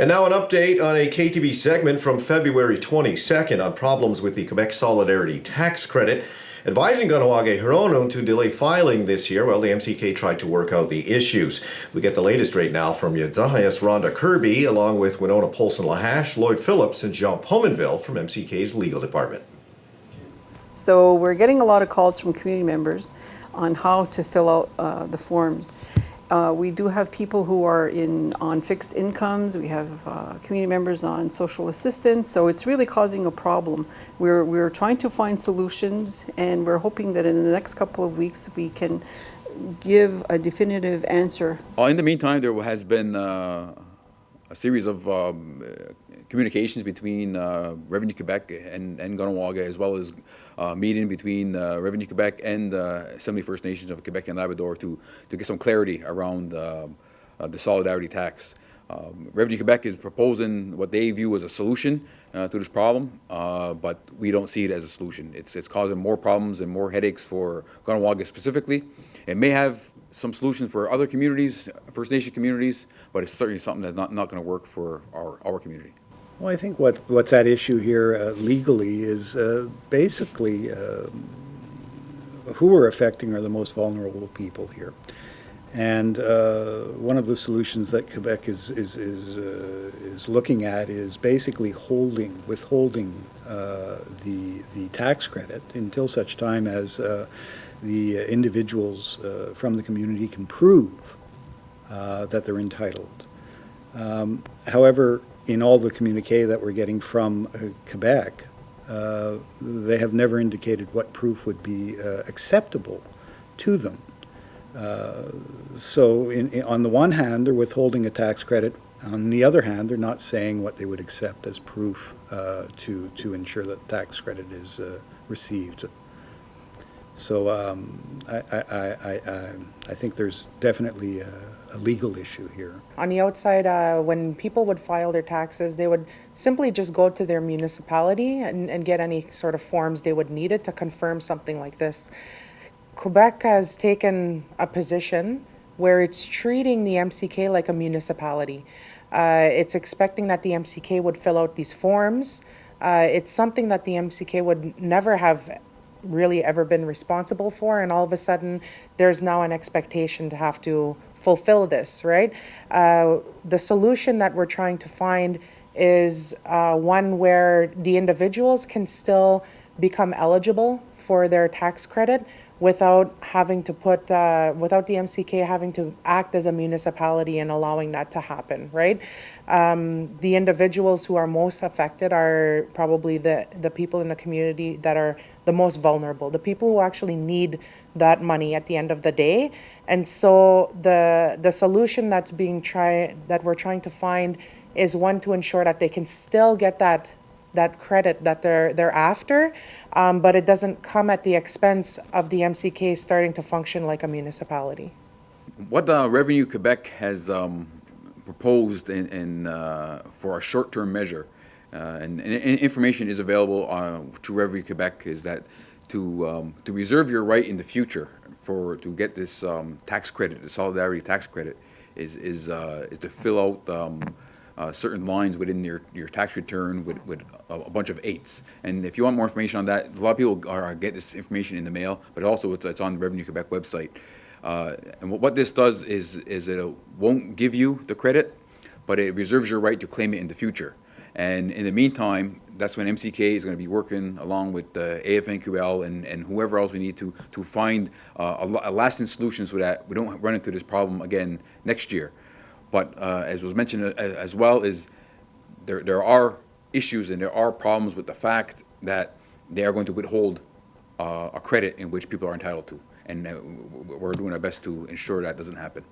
And now an update on a KTV segment from February 22nd on problems with the Quebec Solidarity Tax Credit, advising Kahnawa'kehró to delay filing this year while the MCK tried to work out the issues. We get the latest right now from Ietsénhaienhs Rhonda Kirby, along with Winona Polson-Lahache, Lloyd, Phillips, and Jean Pommainville from MCK's legal department. So we're getting a lot of calls from community members on how to fill out the forms. We do have people who are on fixed incomes. We have community members on social assistance. So it's really causing a problem. We're trying to find solutions, and we're hoping that in the next couple of weeks we can give a definitive answer. In the meantime, there has been a series of communications between Revenue Quebec and Kahnawake, as well as meeting between Revenue Quebec and Assembly First Nations of Quebec and Labrador to get some clarity around the solidarity tax. Revenue Quebec is proposing what they view as a solution to this problem, but we don't see it as a solution. It's causing more problems and more headaches for Kahnawake specifically. It may have some solutions for other communities, First Nation communities, but it's certainly something that's not going to work for our community. Well, I think what's at issue here legally is basically who we're affecting are the most vulnerable people here. And one of the solutions that Quebec is looking at is basically withholding the tax credit until such time as the individuals from the community can prove that they're entitled. However, in all the communique that we're getting from Quebec, they have never indicated what proof would be acceptable to them. So on the one hand, they're withholding a tax credit. On the other hand, they're not saying what they would accept as proof to ensure that the tax credit is received. So I think there's definitely a legal issue here. On the outside, when people would file their taxes, they would simply just go to their municipality and get any sort of forms they would need it to confirm something like this. Quebec has taken a position where it's treating the MCK like a municipality. It's expecting that the MCK would fill out these forms. It's something that the MCK would never have really ever been responsible for, and all of a sudden there's now an expectation to have to fulfill this, right? The solution that we're trying to find is one where the individuals can still become eligible for their tax credit without having to put, without the MCK having to act as a municipality and allowing that to happen, right? The individuals who are most affected are probably the people in the community that are the most vulnerable, the people who actually need that money at the end of the day. And so the solution that we're trying to find is one to ensure that they can still get that credit that they're after, but it doesn't come at the expense of the MCK starting to function like a municipality. What Revenue Quebec has proposed for a short-term measure, and information is available to Revenue Quebec, is that to reserve your right in the future to get this tax credit, the solidarity tax credit, is to fill out certain lines within your tax return with a bunch of 8s. And if you want more information on that, a lot of people get this information in the mail, but also it's on the Revenue Quebec website. And what this does is it won't give you the credit, but it reserves your right to claim it in the future. And in the meantime, that's when MCK is going to be working along with AFNQL and whoever else we need to find a lasting solution so that we don't run into this problem again next year. But as was mentioned as well, is there are issues and there are problems with the fact that they are going to withhold a credit in which people are entitled to. And we're doing our best to ensure that doesn't happen.